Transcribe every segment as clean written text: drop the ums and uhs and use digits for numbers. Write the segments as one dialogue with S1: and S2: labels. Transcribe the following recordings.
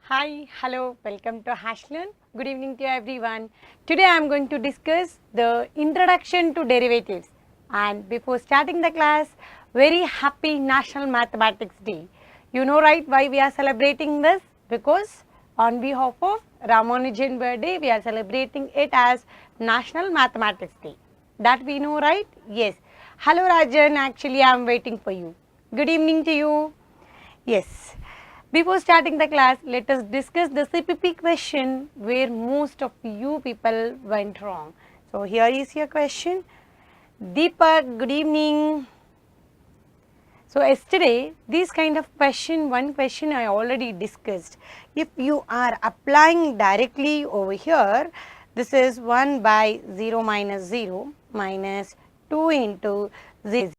S1: Hi, hello, welcome to HashLearn. Good evening to everyone. Today I am going to discuss the introduction to derivatives. And before starting the class, very happy National Mathematics Day. You know right why we are celebrating this? Because on behalf of Ramanujan birthday, we are celebrating it as National Mathematics Day. That we know, right? Yes. Hello Rajan, actually I am waiting for you. Good evening to you. Yes. Before starting the class, let us discuss the CPP question where most of you people went wrong. So, here is your question. Deepak, good evening. So, yesterday, this kind of question, one question I already discussed. If you are applying directly over here, this is 1 by 0 minus 0 minus 2 into 0.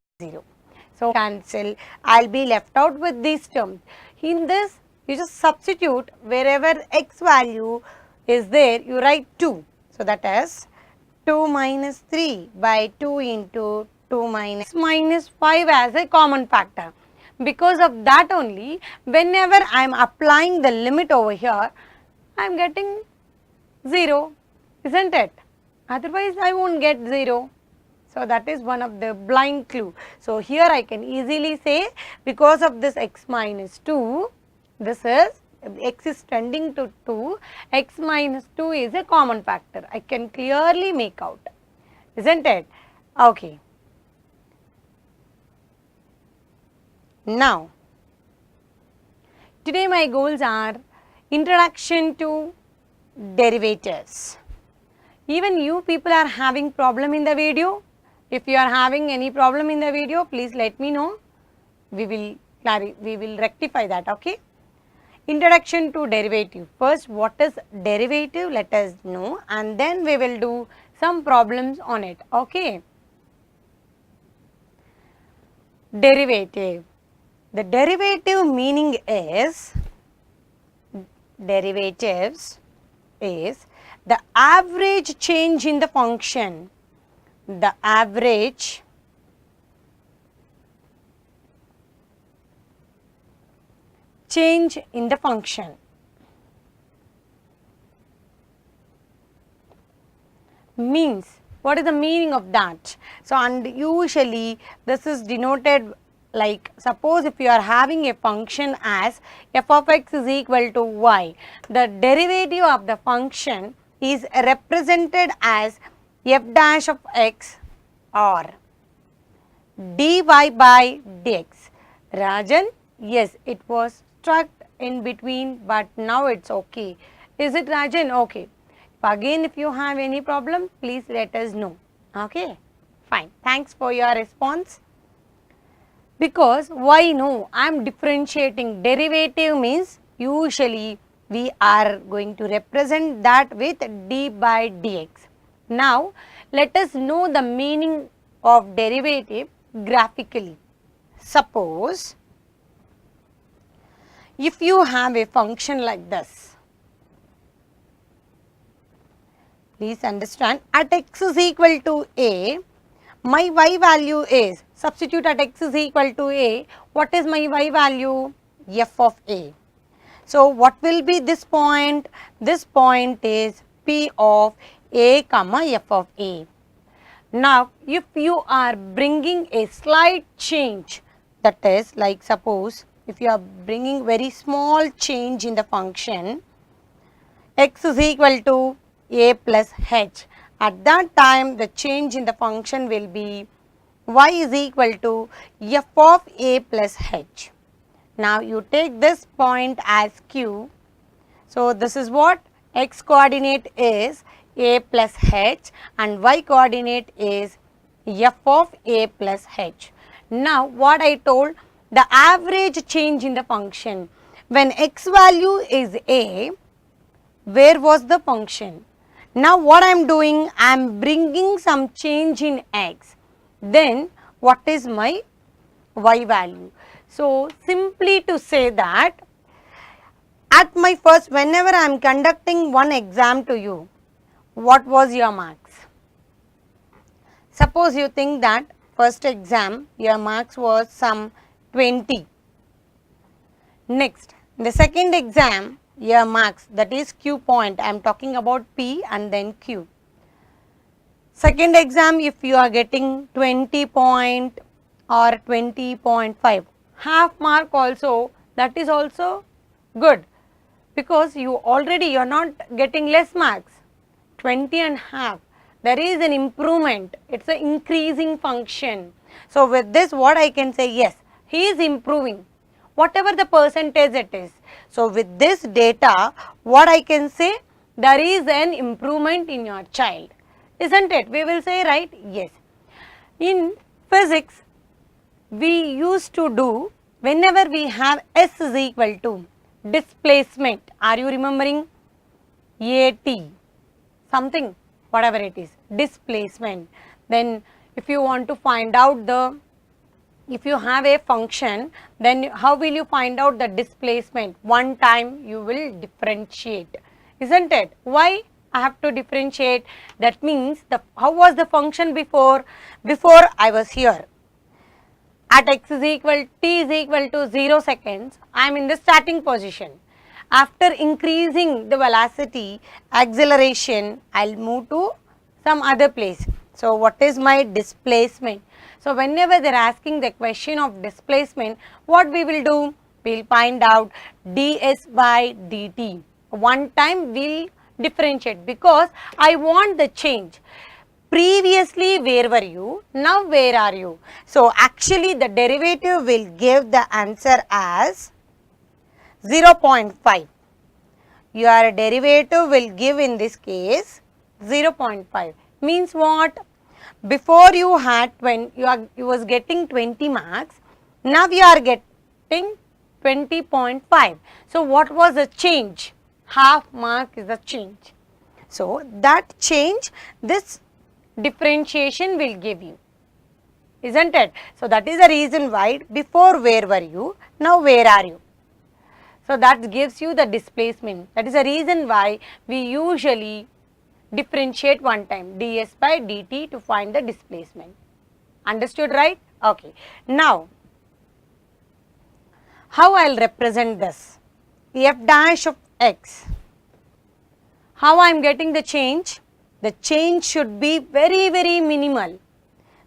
S1: So, cancel, I will be left out with these terms. In this, you just substitute wherever x value is there, you write 2. So, that is 2 minus 3 by 2 into 2 minus 5 as a common factor. Because of that only, whenever I am applying the limit over here, I am getting 0, isn't it? Otherwise, I won't get 0. So, that is one of the blind clue. So, here I can easily say because of this x minus 2, this is x is tending to 2, x minus 2 is a common factor. I can clearly make out, isn't it? Okay. Now, today my goals are introduction to derivatives. Even you people are having problem in the video. If you are having any problem in the video, please let me know. We will rectify that, okay? Introduction to derivative. First, what is derivative? Let us know, and then we will do some problems on it, okay? Derivative. The derivative meaning is, derivatives is the average change in the function. The average change in the function. Means, what is the meaning of that? So, and usually this is denoted like, suppose if you are having a function as f of x is equal to y, the derivative of the function is represented as f dash of x or dy by dx. Rajan, yes, it was stuck in between, but now it's okay. Is it Rajan? Okay. Again, if you have any problem, please let us know. Okay, fine. Thanks for your response. Because why no? I am differentiating. Derivative means usually we are going to represent that with d by dx. Now, let us know the meaning of derivative graphically. Suppose, if you have a function like this, please understand, at x is equal to a, my y value is, substitute at x is equal to a, what is my y value? F of a. So, what will be this point? This point is P of a comma f of a. Now, if you are bringing a slight change, that is like suppose if you are bringing very small change in the function, x is equal to a plus h. At that time, the change in the function will be y is equal to f of a plus h. Now, you take this point as q. So, this is what x coordinate is a plus h and y coordinate is f of a plus h. Now, what I told, the average change in the function, when x value is a, where was the function? Now, what I am doing, I am bringing some change in x, then what is my y value? So, simply to say that at my first, whenever I am conducting one exam to you, what was your marks? Suppose you think that first exam your marks was some 20. Next, the second exam your marks, that is Q point. I am talking about P and then Q. Second exam, if you are getting 20 point or 20.5, half mark also, that is also good, because you are not getting less marks, 20 and half, there is an improvement, it is an increasing function. So with this what I can say, yes, he is improving, whatever the percentage it is. So with this data, what I can say, there is an improvement in your child, isn't it? We will say, right? Yes. In physics, we used to do, whenever we have S is equal to displacement, are you remembering? AT, something, whatever it is, displacement. Then if you want to find out the, if you have a function, then how will you find out the displacement? One time you will differentiate, isn't it? Why I have to differentiate? That means the, how was the function before? Before I was here at x is equal, t is equal to 0 seconds, I am in the starting position. After increasing the velocity, acceleration, I will move to some other place. So what is my displacement? So whenever they are asking the question of displacement, what we will do? We will find out ds by dt. One time we will differentiate, because I want the change. Previously where were you, now where are you? So actually the derivative will give the answer as 0.5. Your derivative will give in this case 0.5. Means what? Before you had, when you was getting 20 marks, now you are getting 20.5. So what was the change? Half mark is the change. So that change, this differentiation will give you, isn't it? So that is the reason why before where were you, now where are you? So that gives you the displacement. That is the reason why we usually differentiate one time, ds by dt, to find the displacement. Understood, right? Okay. Now, how I will represent this? F dash of x. How I am getting the change? The change should be very, very minimal.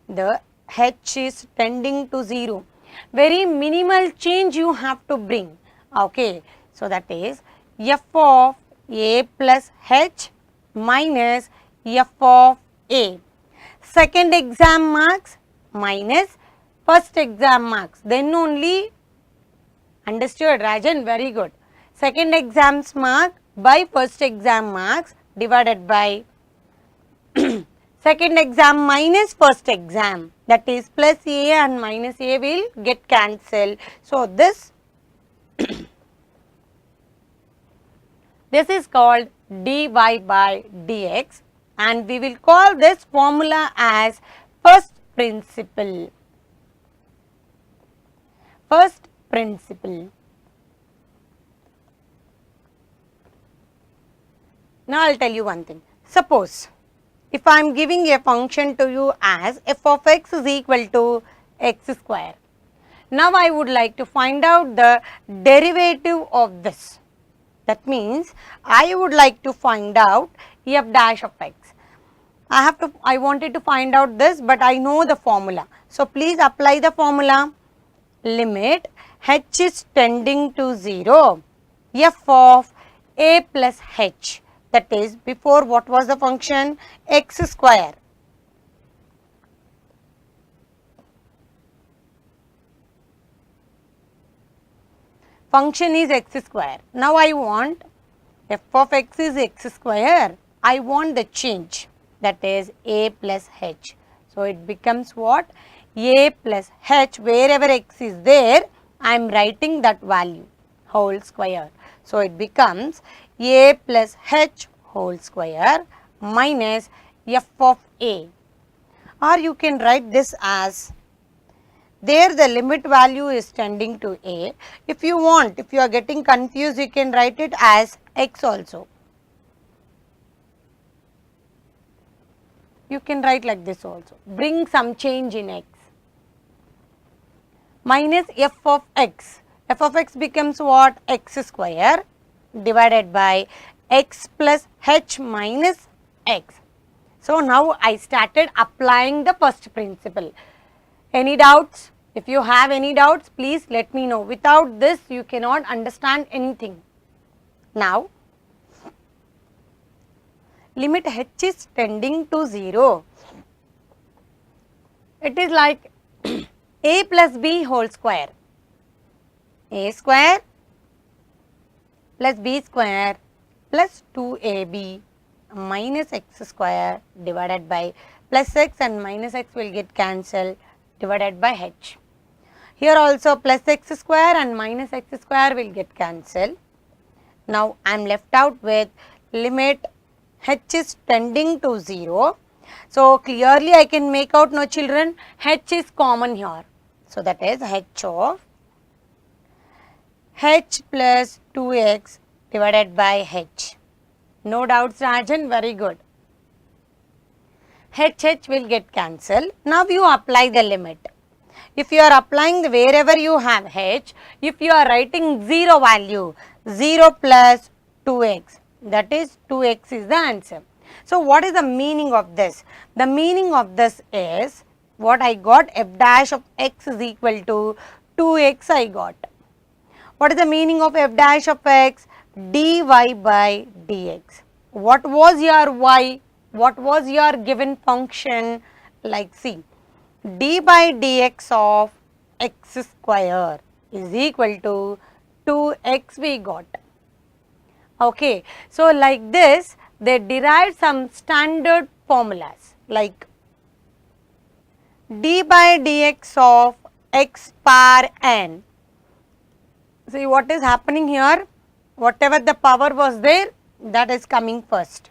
S1: The h is tending to 0. Very minimal change you have to bring. Okay. So that is f of a plus h minus f of a. Second exam marks minus first exam marks. Then only, understood Rajan? Very good. Second exam's mark by first exam marks divided by second exam minus first exam, that is plus a and minus a will get cancelled. So this this is called dy by dx, and we will call this formula as first principle. First principle. Now I will tell you one thing. Suppose if I am giving a function to you as f of x is equal to x square. Now I would like to find out the derivative of this. That means I would like to find out f dash of x. I wanted to find out this, but I know the formula. So please apply the formula. Limit h is tending to 0, f of a plus h. That is, before what was the function? X square. Function is x square. Now I want f of x is x square. I want the change, that is a plus h. So it becomes what? A plus h, wherever x is there, I am writing that value, whole square. So it becomes a plus h whole square minus f of a, or you can write this as, there the limit value is tending to a. If you want, if you are getting confused, you can write it as x also. You can write like this also. Bring some change in x. Minus f of x. F of x becomes what? X square divided by x plus h minus x. So now I started applying the first principle. Any doubts? If you have any doubts, please let me know. Without this, you cannot understand anything. Now, limit h is tending to 0. It is like a plus b whole square. A square plus b square plus 2ab minus x square divided by plus x and minus x will get cancelled divided by h. Here also plus x square and minus x square will get cancelled. Now I am left out with limit h is tending to 0. So clearly I can make out, no children, h is common here. So that is h of h plus 2x divided by h. No doubts, Rajan, very good. h will get cancelled. Now you apply the limit. If you are applying wherever you have h, if you are writing 0 value, 0 plus 2x, that is 2x is the answer. So what is the meaning of this? The meaning of this is what I got, f dash of x is equal to 2x I got. What is the meaning of f dash of x? Dy by dx. What was your y? What was your given function? Like see, d by dx of x square is equal to 2x we got. Okay, so like this they derive some standard formulas like d by dx of x power n. See what is happening here, whatever the power was there, that is coming first.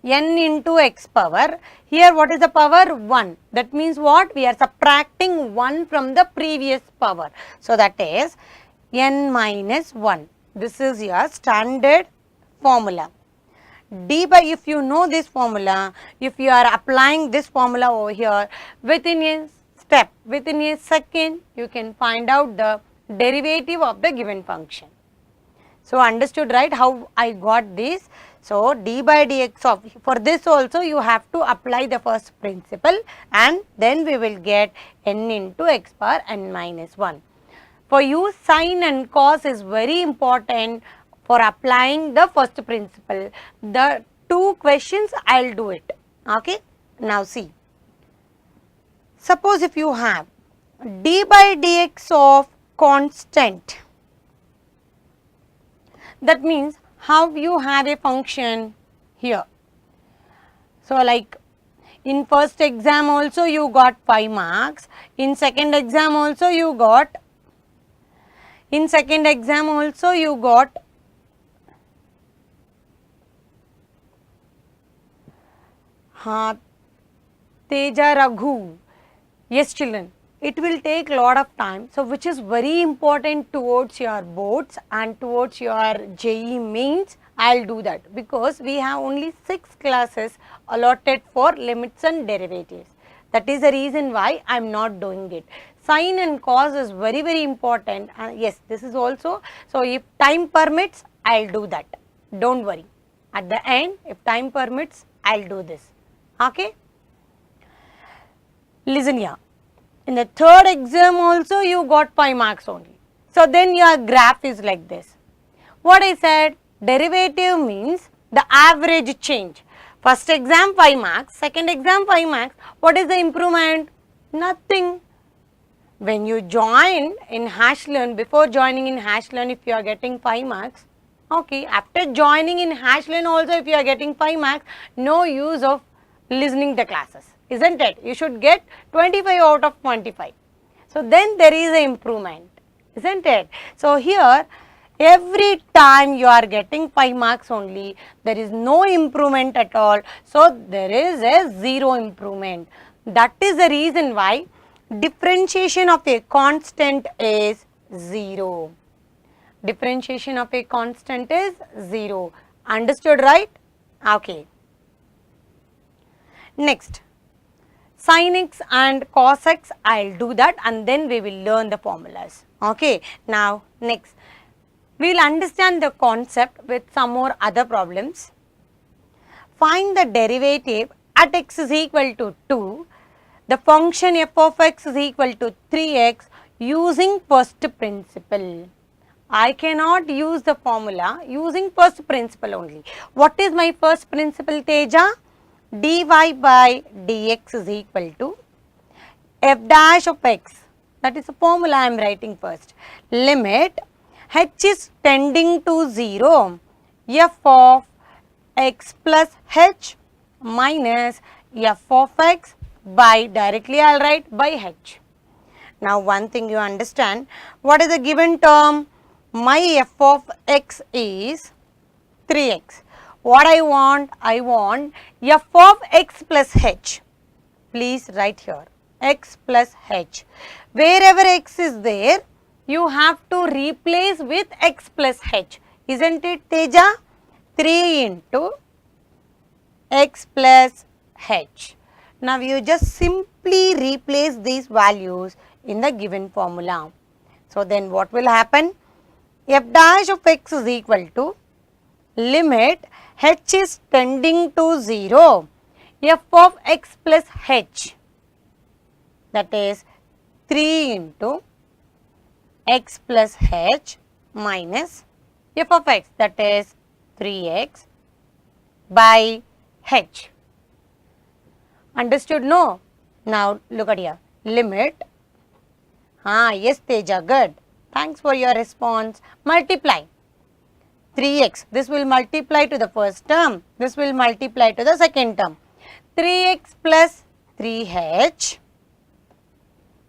S1: N into x power, here what is the power? 1. That means what? We are subtracting 1 from the previous power. So that is n minus 1. This is your standard formula. D by, if you know this formula, if you are applying this formula over here, within a step, within a second, you can find out the derivative of the given function. So understood, right, how I got this? So d by dx of, for this also you have to apply the first principle and then we will get n into x power n minus 1. For you, sin and cos is very important for applying the first principle. The two questions I will do it. Okay. Now see, suppose if you have d by dx of constant, that means how you have a function here. So like in first exam also you got 5 marks, in second exam also you got, Teja Raghu. Yes children, it will take lot of time. So which is very important towards your boards and towards your JEE mains, I will do that because we have only 6 classes allotted for limits and derivatives. That is the reason why I am not doing it. Sin and cos is very very important, and yes, this is also. So if time permits, I will do that. Don't worry. At the end, if time permits, I will do this. Okay. Listen here. In the third exam also you got 5 marks only. So then your graph is like this. What I said, derivative means the average change. First exam 5 marks, second exam 5 marks. What is the improvement? Nothing. When you join in HashLearn, before joining in HashLearn, if you are getting 5 marks, okay, after joining in HashLearn also if you are getting 5 marks, no use of listening the classes, isn't it? You should get 25 out of 25. So then there is an improvement, isn't it? So here every time you are getting 5 marks only, there is no improvement at all. So there is a 0 improvement. That is the reason why differentiation of a constant is 0. Differentiation of a constant is 0. Understood, right? Okay. Next, sin x and cos x, I will do that and then we will learn the formulas. Okay. Now next, We will understand the concept with some more other problems. Find the derivative at x is equal to 2, the function f of x is equal to 3x using first principle. I cannot use the formula using first principle only. What is my first principle, Teja? dy by dx is equal to f dash of x. That is the formula I am writing first. Limit h is tending to 0, f of x plus h minus f of x by, directly I will write by h. Now one thing you understand, what is the given term? My f of x is 3x. What I want f of x plus h. Please write here x plus h. Wherever x is there, you have to replace with x plus h. Isn't it, Teja? 3 into x plus h. Now you just simply replace these values in the given formula. So then what will happen? F dash of x is equal to limit h is tending to 0, f of x plus h, that is 3 into x plus h minus f of x, that is 3x by h. Understood? No? Now look at here. Limit. Yes, Teja, good. Thanks for your response. Multiply. 3x. This will multiply to the first term. This will multiply to the second term. 3x plus 3h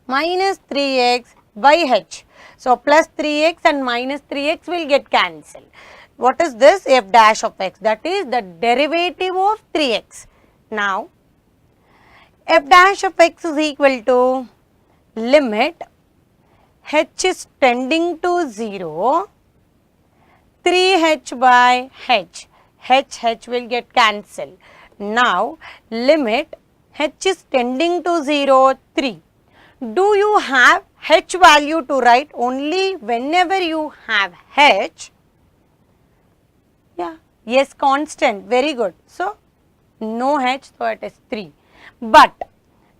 S1: minus 3x by h. So plus 3x and minus 3x will get cancelled. What is this? F dash of x. That is the derivative of 3x. Now f dash of x is equal to limit h is tending to 0, 3h by h. H will get cancelled. Now limit h is tending to 0, 3. Do you have h value to write? Only whenever you have h. Yeah. Yes, constant. Very good. So no h, so it is 3. But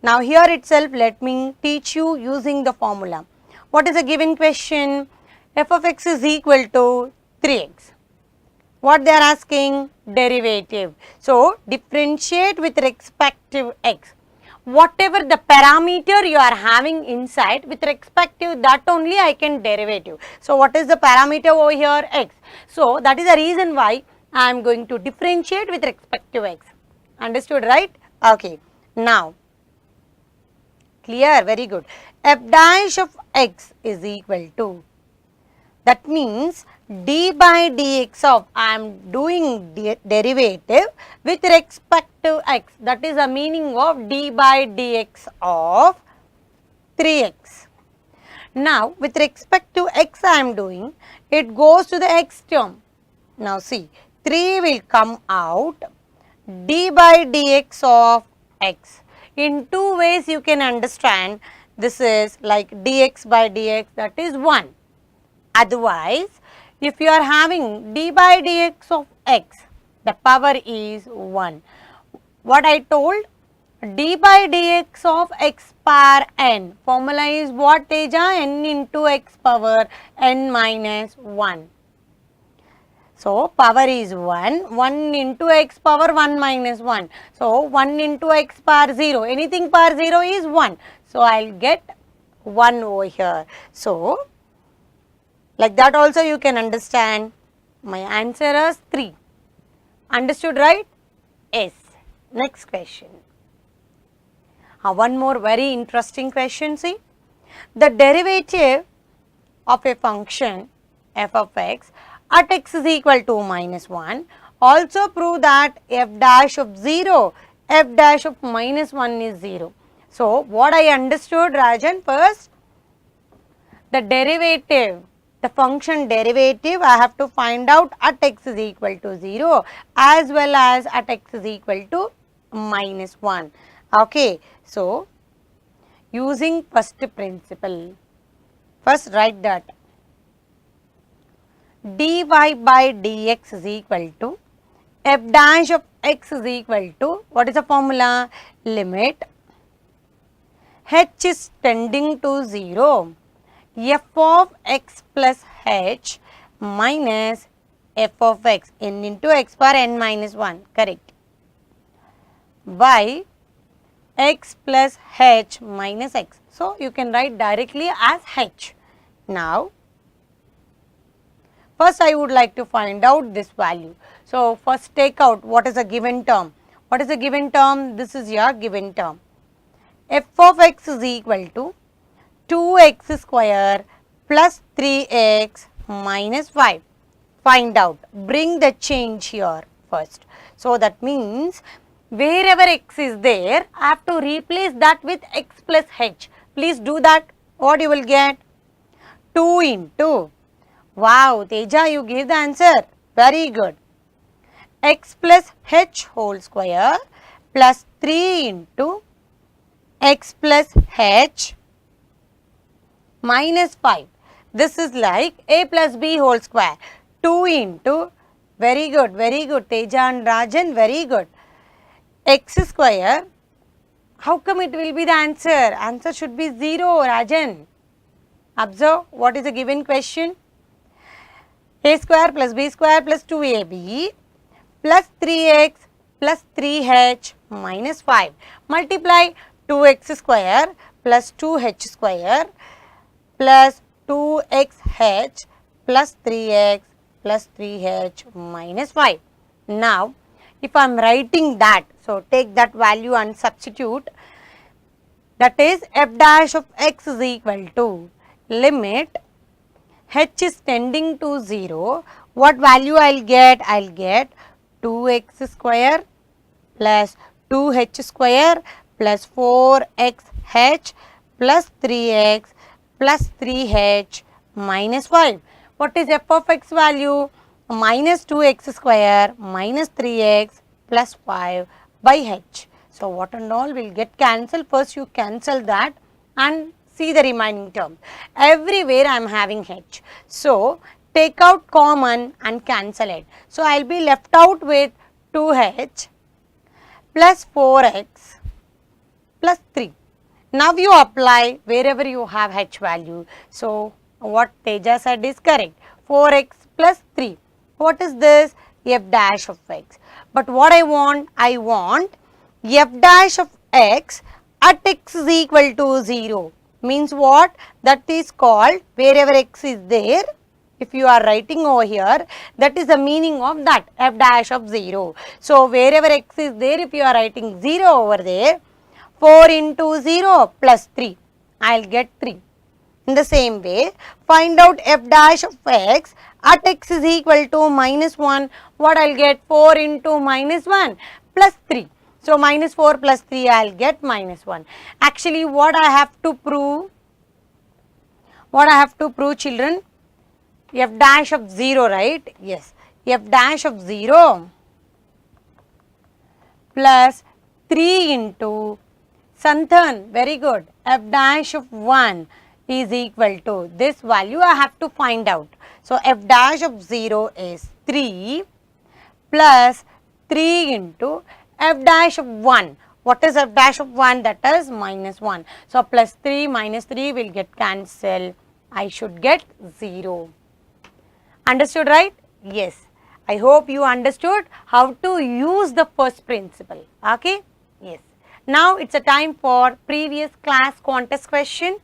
S1: now here itself let me teach you using the formula. What is the given question? F of x is equal to 3x. What they are asking? Derivative. So differentiate with respect to x. Whatever the parameter you are having inside, with respect to that only I can derivative. So what is the parameter over here? X. So that is the reason why I am going to differentiate with respect to x. Understood, right? Okay. Now clear? Very good. F dash of x is equal to, that means d by dx of, I am doing derivative with respect to x. That is the meaning of d by dx of 3x. Now with respect to x I am doing, it goes to the x term. Now see, 3 will come out, d by dx of x. In two ways you can understand, this is like dx by dx, that is 1. Otherwise, if you are having d by dx of x, the power is 1. What I told? D by dx of x power n. Formula is what, Teja? N into x power n minus 1. So power is 1, 1 into x power 1 minus 1. So 1 into x power 0, anything power 0 is 1. So I will get 1 over here. So like that also you can understand. My answer is 3. Understood, right? Yes. Next question. One more very interesting question, see. The derivative of a function f of x at x is equal to minus 1. Also prove that f dash of 0, f dash of minus 1 is 0. So what I understood, Rajan, first the derivative, the function derivative I have to find out at x is equal to 0 as well as at x is equal to minus 1. Okay. So using first principle, first write that dy by dx is equal to f dash of x is equal to, what is the formula? Limit h is tending to 0, f of x plus h minus f of x, n into x power n minus 1, correct, by x plus h minus x. So, you can write directly as h. Now, first I would like to find out this value. So, first take out what is a given term. What is a given term? This is your given term. F of x is equal to 2x square plus 3x minus 5. Find out. Bring the change here first. So, that means wherever x is there, I have to replace that with x plus h. Please do that. What you will get? 2 into, wow, Teja, you gave the answer. Very good. X plus h whole square plus 3 into x plus h minus 5. This is like a plus b whole square. 2 into, very good, Teja and Rajan, very good. X square, how come it will be the answer? Answer should be 0, Rajan. Observe what is the given question. A square plus b square plus 2ab plus 3x plus 3h minus 5. Multiply 2x square plus 2h square plus 2xh plus 3x plus 3h minus 5. Now, if I am writing that, so take that value and substitute, that is f dash of x is equal to limit h is tending to 0, what value I will get? I will get 2x square plus 2h square plus 4xh plus 3x plus 3h minus 5. What is f of x value? Minus 2x square minus 3x plus 5 by h. So, what and all will get cancelled? First you cancel that and see the remaining terms. Everywhere I am having h. So, take out common and cancel it. So, I will be left out with 2h plus 4x plus 3. Now, you apply wherever you have h value. So, what Teja said is correct. 4x plus 3. What is this? F dash of x. But what I want f dash of x at x is equal to 0. Means what? That is called wherever x is there. If you are writing over here, that is the meaning of that f dash of 0. So, wherever x is there, if you are writing 0 over there, 4 into 0 plus 3, I will get 3. In the same way, find out f dash of x at x is equal to minus 1, what I will get? 4 into minus 1 plus 3. So, minus 4 plus 3 I will get minus 1. Actually, what I have to prove? What I have to prove, children? F dash of 0, right? Yes. F dash of 0 plus 3 into Santhan, very good, f dash of 1 is equal to this value I have to find out. So, f dash of 0 is 3 plus 3 into f dash of 1. What is f dash of 1? That is minus 1. So, plus 3 minus 3 will get cancelled. I should get 0. Understood, right? Yes. I hope you understood how to use the first principle. Okay? Yes. Now, it is a time for previous class contest question.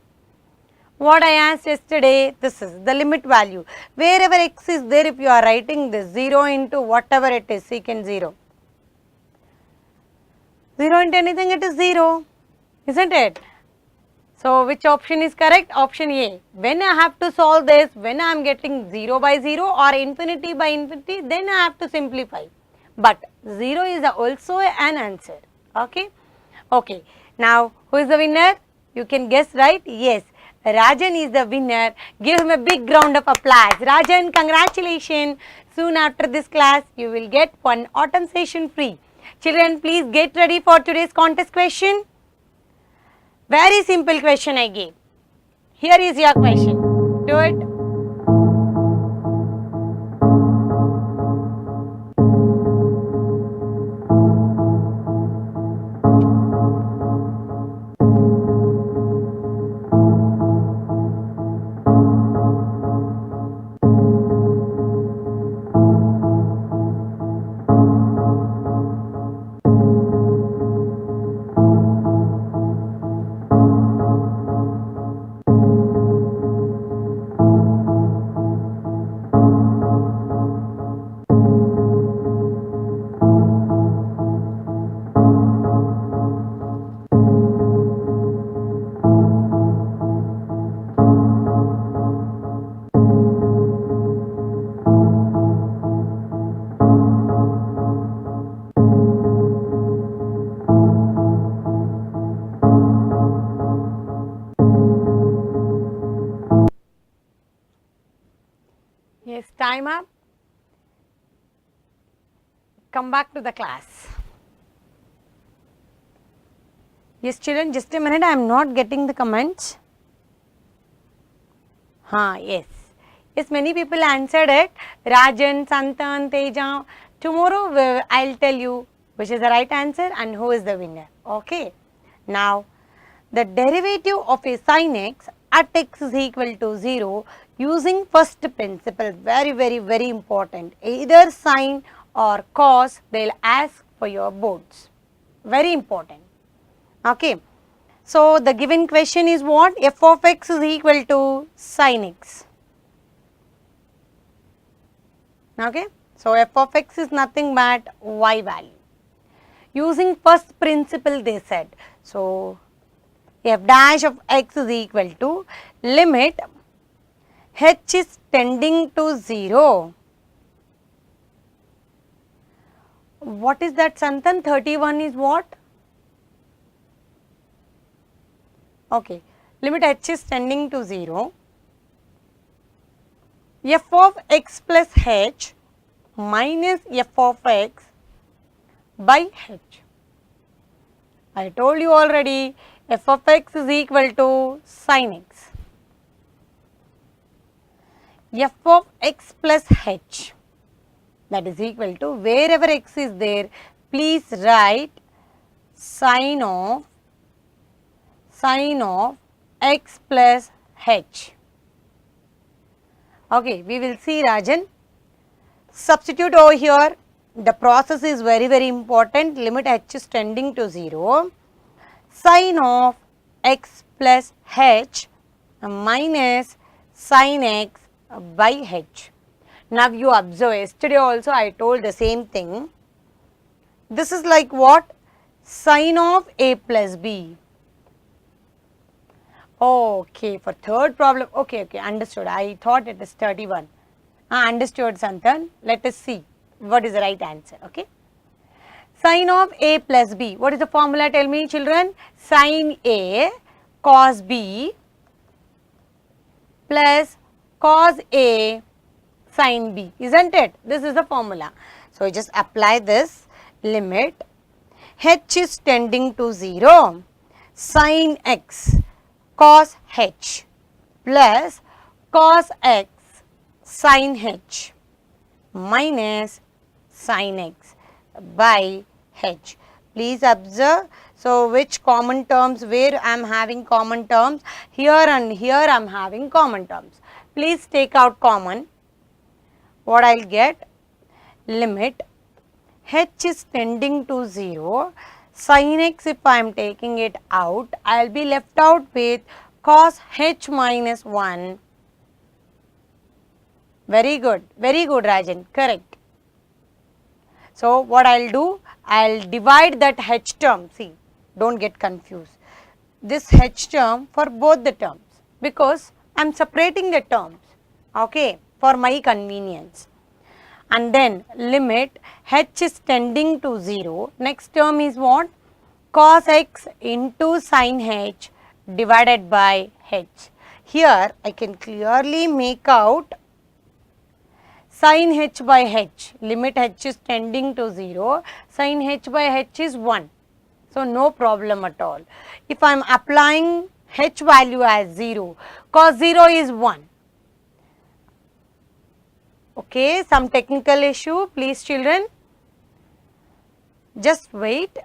S1: What I asked yesterday, this is the limit value. Wherever x is there, if you are writing this 0 into whatever it is, secant 0. 0 into anything, it is 0, isn't it? So, which option is correct? Option A. When I have to solve this, when I am getting 0 by 0 or infinity by infinity, then I have to simplify. But 0 is also an answer. Okay? Okay. Now, who is the winner? You can guess, right? Yes. Rajan is the winner. Give him a big round of applause. Rajan, congratulations. Soon after this class, you will get one autumn session free. Children, please get ready for today's contest question. Very simple question I gave. Here is your question. Do it. time up. Come back to the class. Yes, children, just a minute, I am not getting the comments. Yes. Yes, many people answered it. Rajan, Santan, Teja. Tomorrow I will tell you which is the right answer and who is the winner. Okay. Now, the derivative of a sin x at x is equal to 0 using first principle, very important. Either sin or cos, they will ask for your boards. Very important. Okay. So, the given question is what? F of x is equal to sin x. Okay. So, f of x is nothing but y value. Using first principle they said. So, f dash of x is equal to limit h is tending to 0. What is that, Santan? 31 is what? Okay. Limit h is tending to 0. F of x plus h minus f of x by h. I told you already, f of x is equal to sin x. F of x plus h, that is equal to, wherever x is there, please write sin of x plus h. Okay, we will see, Rajan. Substitute over here. The process is very important. Limit h is tending to 0. Sin of x plus h minus sin x by h. Now you observe, yesterday also I told the same thing. This is like what? Sin of a plus b. Okay, for third problem, okay, understood. I thought it is 31. Understood, Santan. Let us see what is the right answer. Okay. Sin of a plus b. What is the formula? Tell me, children. Sin a cos b plus cos a sin b. Isn't it? This is the formula. So, just apply this. Limit h is tending to 0. Sin x cos h plus cos x sin h minus sin x by h. Please observe. So, which common terms, where I am having common terms? Here and here I am having common terms. Please take out common. What I will get? Limit h is tending to 0. Sin x, if I am taking it out, I will be left out with cos h minus 1. Very good, Rajan, correct. So, what I will do? I will divide that h term, see, do not get confused. This h term for both the terms, because I am separating the terms, okay, for my convenience. And then limit h is tending to 0. Next term is what? Cos x into sin h divided by h. Here I can clearly make out sin h by h. Limit h is tending to 0. Sin h by h is 1. So, no problem at all. If I am applying h value as 0, cos 0 is 1. Okay, some technical issue, please children, just wait.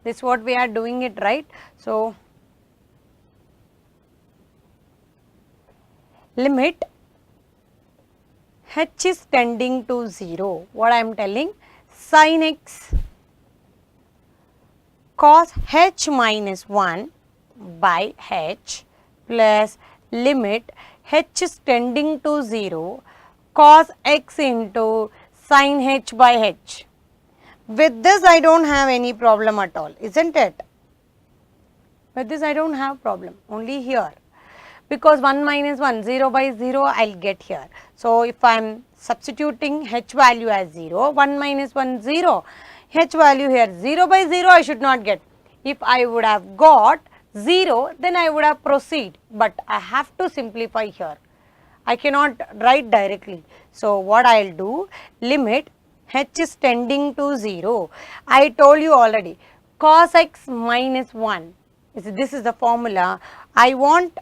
S1: This is what we are doing it, right. So, limit h is tending to 0. What I am telling? Sin x cos h minus 1 by h plus limit h is tending to 0 cos x into sin h by h. With this I do not have any problem at all, isn't it? With this I don't have problem, only here. Because 1 minus 1, 0 by 0 I will get here. So, if I am substituting h value as 0, 1 minus 1 0, h value here 0 by 0 I should not get. If I would have got 0, then I would have proceed, but I have to simplify here. I cannot write directly. So, what I will do, limit h is tending to 0. I told you already, cos x minus 1, this is the formula. I want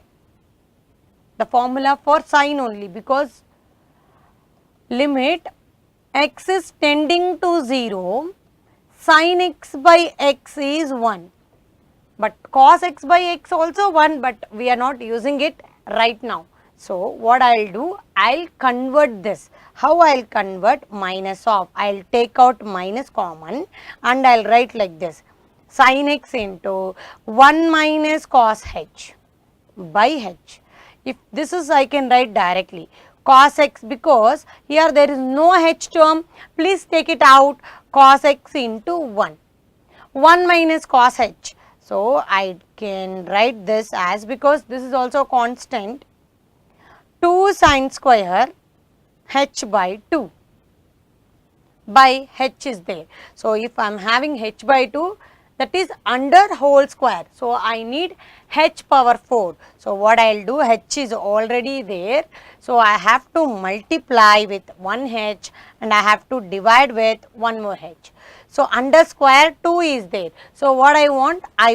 S1: the formula for sine only, because limit x is tending to 0, sin x by x is 1, but cos x by x also 1, but we are not using it right now. So, what I will do, I will convert this. How I will convert? Minus of, I will take out minus common and I will write like this, sin x into 1 minus cos h by h. If this is, I can write directly cos x, because here there is no h term, please take it out, cos x into 1 minus cos h. So, I can write this as, because this is also constant, 2 sin square h by 2 by h is there. So, if I am having h by 2, that is under whole square. So, I need h power 4. So, what I will do, h is already there. So, I have to multiply with 1 h and I have to divide with 1 more h. So, under square 2 is there. So, what I want? I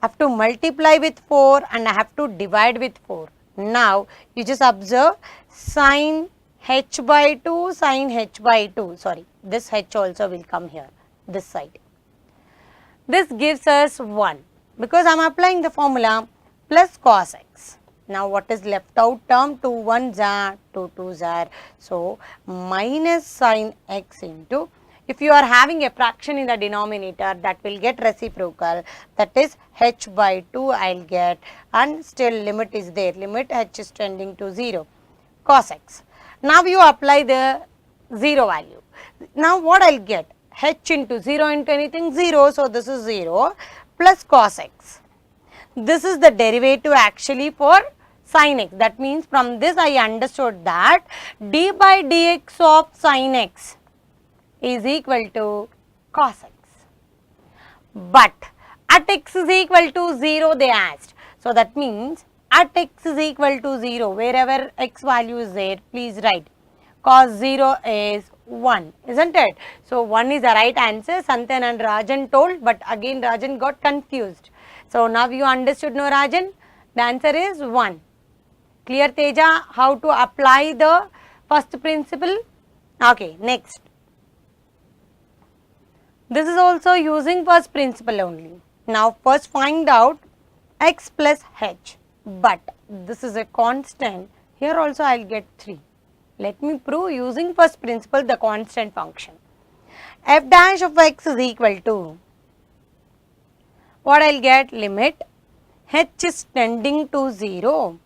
S1: have to multiply with 4 and I have to divide with 4. Now, you just observe sin h by 2, sin h by 2, sorry, this h also will come here, this side. This gives us 1, because I am applying the formula plus cos x. Now, what is left out term? 2 1s are, 2 2s are. So, minus sin x into, if you are having a fraction in the denominator, that will get reciprocal, that is h by 2 I will get, and still limit is there, limit h is tending to 0, cos x. Now, you apply the 0 value. Now, what I will get? H into 0 into anything 0, so this is 0 plus cos x. This is the derivative actually for sin x. That means from this I understood that d by dx of sin x is equal to cos x. But at x is equal to 0 they asked. So, that means at x is equal to 0, wherever x value is there, please write cos 0 is 1, isn't it? So, 1 is the right answer, Santhan and Rajan told, but again Rajan got confused. So, now you understood, no Rajan? The answer is 1. Clear Teja, how to apply the first principle? Okay, next. This is also using first principle only. Now, first find out x plus h, but this is a constant, here also I will get 3. Let me prove using first principle the constant function. F dash of x is equal to, what I will get? Limit h is tending to 0,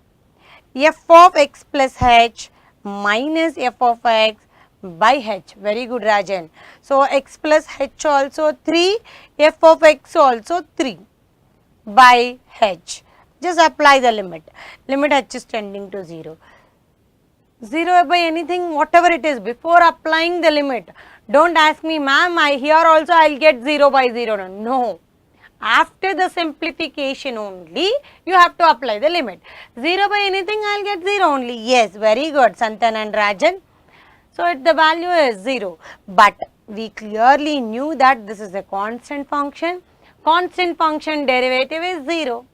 S1: f of x plus h minus f of x by h. Very good Rajan. So, x plus h also 3, f of x also 3 by h. Just apply the limit. Limit h is tending to 0. 0 by anything, whatever it is, before applying the limit, don't ask me, ma'am, here also I will get 0 by 0. No. After the simplification only, you have to apply the limit. 0 by anything, I will get 0 only. Yes, very good, Santhan and Rajan. So, the value is 0. But we clearly knew that this is a constant function. Constant function derivative is 0.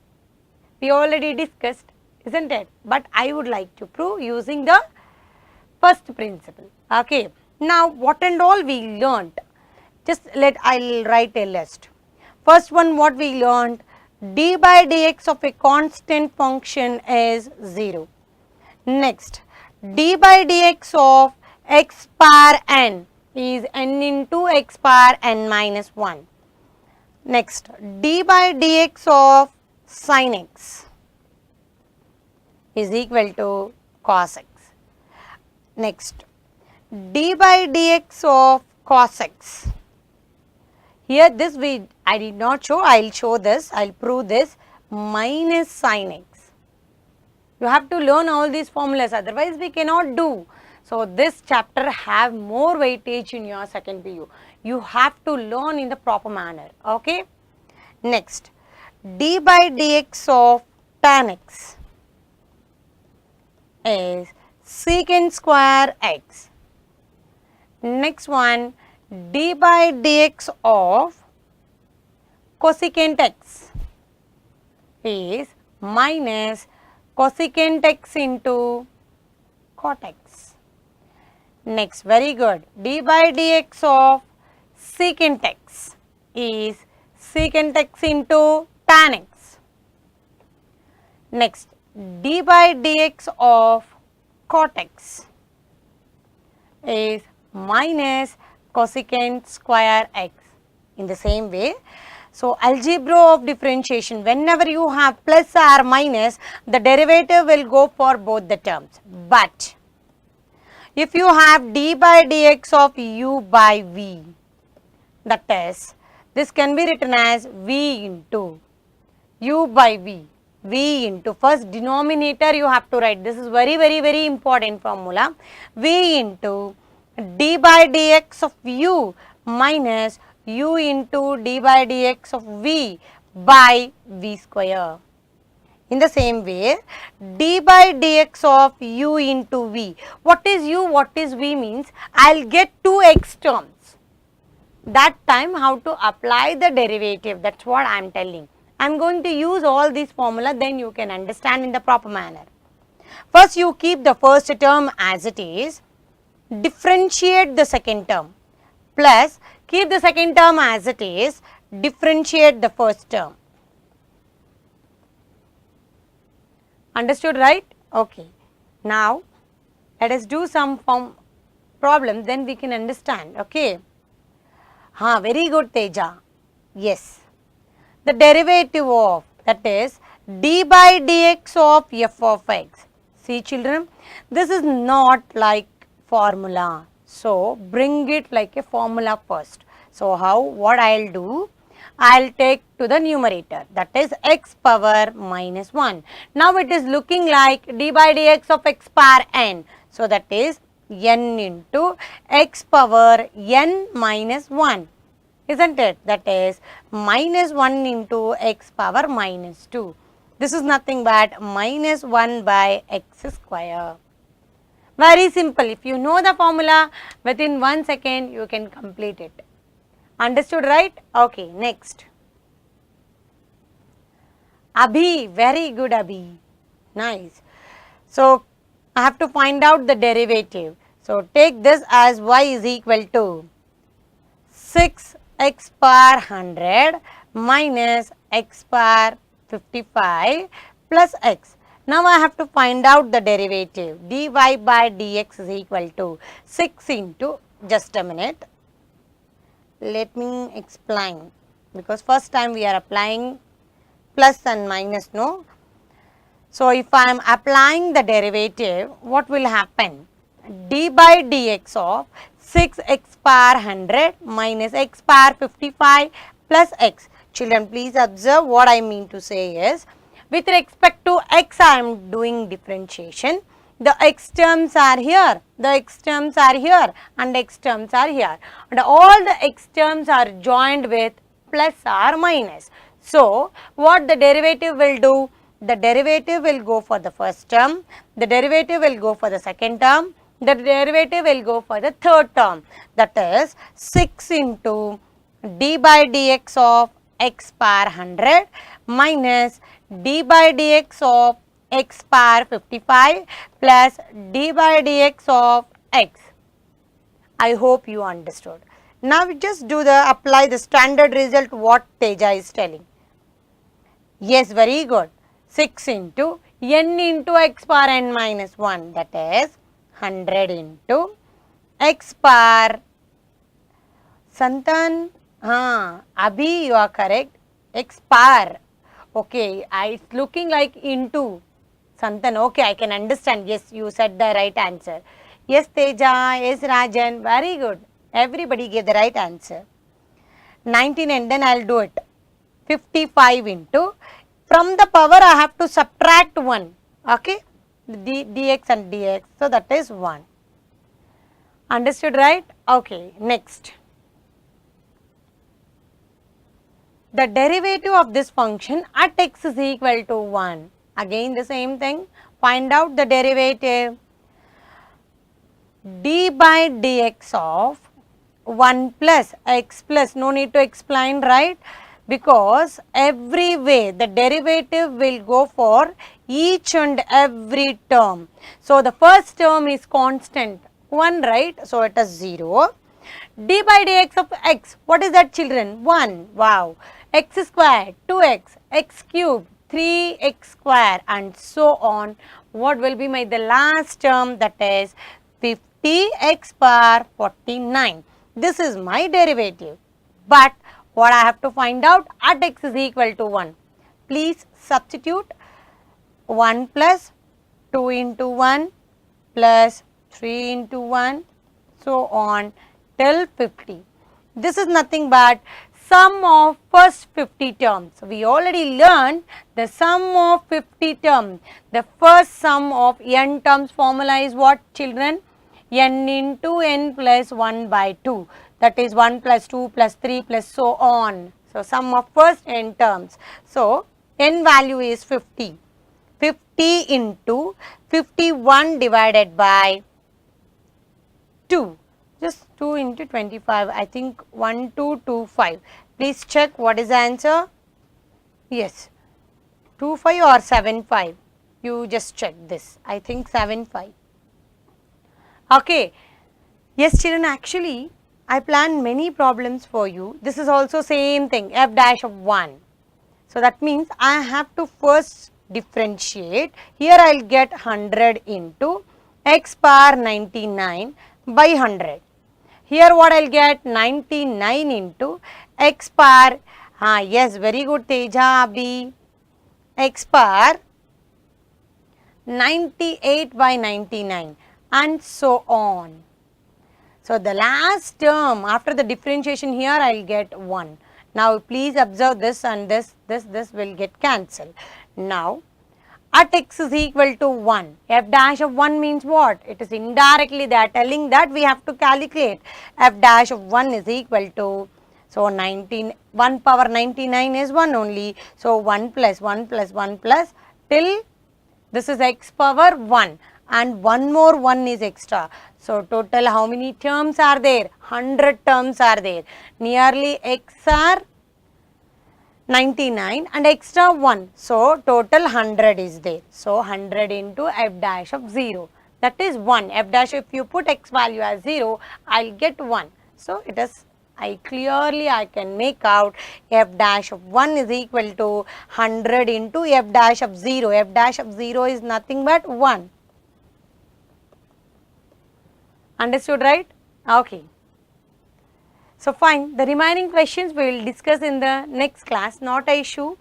S1: We already discussed, isn't it? But I would like to prove using the first principle. Okay. Now, what and all we learnt? Just I will write a list. First one, what we learnt? D by dx of a constant function is 0. Next, d by dx of x power n is n into x power n minus 1. Next, d by dx of sin x is equal to cos x. Next, d by dx of cos x Here this I did not show, I will show this, I will prove this, minus sin x. You have to learn all these formulas, otherwise we cannot do. So this chapter have more weightage in your second PU. You have to learn in the proper manner, okay. Next, d by dx of tan x is secant square x. Next one, d by dx of cosecant x is minus cosecant x into cot x. Next, very good, d by dx of secant x is secant x into tan x. Next, d by dx of cot x is minus cosecant square x. In the same way, so algebra of differentiation, whenever you have plus or minus, the derivative will go for both the terms. But if you have d by dx of u by v, that is, this can be written as v into u by v. V into, first denominator you have to write, this is very important formula, v into d by dx of u minus u into d by dx of v by v square. In the same way, d by dx of u into v, what is u, what is v means, I will get two x terms. That time how to apply the derivative, that is what I am telling. I am going to use all these formula, then you can understand in the proper manner. First you keep the first term as it is, differentiate the second term, plus keep the second term as it is, differentiate the first term. Understood, right? Okay. Now let us do some problems, then we can understand, okay. Very good, Teja. Yes. The derivative of, that is d by dx of f of x. See children, this is not like formula. So bring it like a formula first. So how, what I will do, I will take to the numerator, that is x power minus 1. Now it is looking like d by dx of x power n. So that is n into x power n minus 1. Isn't it? That is minus 1 into x power minus 2. This is nothing but minus 1 by x square. Very simple. If you know the formula, within 1 second you can complete it. Understood, right? Okay, next. Abhi, very good Abhi. Nice. So I have to find out the derivative. So take this as y is equal to 6 x power 100 minus x power 55 plus x. Now I have to find out the derivative. Dy by dx is equal to 6 into, just a minute, let me explain, because first time we are applying plus and minus, no. So if I am applying the derivative, what will happen? D by dx of 6x power 100 minus x power 55 plus x. Children, please observe what I mean to say is, with respect to x I am doing differentiation. The x terms are here, the x terms are here, and x terms are here, and all the x terms are joined with plus or minus. So what the derivative will do? The derivative will go for the first term, the derivative will go for the second term, the derivative will go for the third term, that is 6 into d by dx of x power 100 minus d by dx of x power 55 plus d by dx of x. I hope you understood. Now we just do the, apply the standard result what Teja is telling. Yes, very good. 6 into n into x power n minus 1, that is 100 into x power, Santan, Abhi, you are correct, x power, okay, it's looking like into, Santan, okay, I can understand, yes, you said the right answer. Yes, Teja, yes, Rajan, very good, everybody gave the right answer. 19 and then I will do it. 55 into, from the power I have to subtract 1, okay, dx and dx, so that is 1. Understood, right? Okay, next. The derivative of this function at x is equal to 1. Again the same thing, find out the derivative. D by dx of 1 plus x plus, no need to explain, right? Because every way the derivative will go for each and every term. So the first term is constant 1, right? So it is 0. D by dx of x, what is that children? 1, wow. X square, 2x, x cube, 3x square and so on. What will be the last term, that is 50x power 49. This is my derivative. But what I have to find out, at x is equal to 1. Please substitute 1 plus 2 into 1 plus 3 into 1, so on till 50. This is nothing but sum of first 50 terms. We already learned the sum of 50 terms. The first sum of n terms formula is what, children? N into n plus 1 by 2. That is 1 plus 2 plus 3 plus so on. So sum of first n terms. So n value is 50. 50 into 51 divided by 2. Just 2 into 25. I think 1225. Please check what is the answer. Yes, 25 or 75. You just check this. I think 75. Okay. Yes children, actually I planned many problems for you. This is also same thing, f dash of 1. So that means I have to first differentiate. Here I will get 100 into x power 99 by 100. Here what I will get, 99 into x power, yes, very good Teja Abhi, x power 98 by 99 and so on. So the last term after the differentiation, here I will get 1. Now please observe this, and this will get cancelled. Now at x is equal to 1, f dash of 1 means what? It is indirectly they are telling that we have to calculate f dash of 1 is equal to, so 1 power 99 is 1 only. So 1 plus 1 plus 1 plus till this is x power 1 and one more 1 is extra. So total how many terms are there? 100 terms are there. Nearly x are 99 and extra 1. So total 100 is there. So 100 into f dash of 0, that is 1. F dash, if you put x value as 0, I will get 1. So it is, I can make out f dash of 1 is equal to 100 into f dash of 0. F dash of 0 is nothing but 1. Understood, right? Okay. So fine, the remaining questions we will discuss in the next class, not an issue.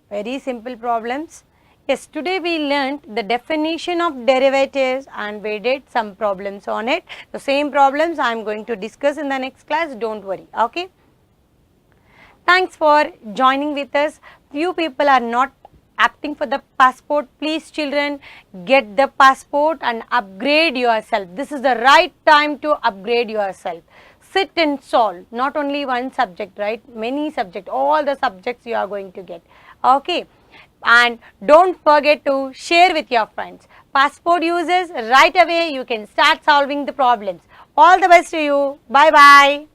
S1: Very simple problems. Yes, today we learnt the definition of derivatives and we did some problems on it. The same problems I am going to discuss in the next class, don't worry, okay. Thanks for joining with us. Few people are not opting for the passport. Please children, get the passport and upgrade yourself. This is the right time to upgrade yourself. Sit and solve, not only one subject, right, many subjects, all the subjects you are going to get, okay. And don't forget to share with your friends. Passport users, right away you can start solving the problems. All the best to you. Bye bye.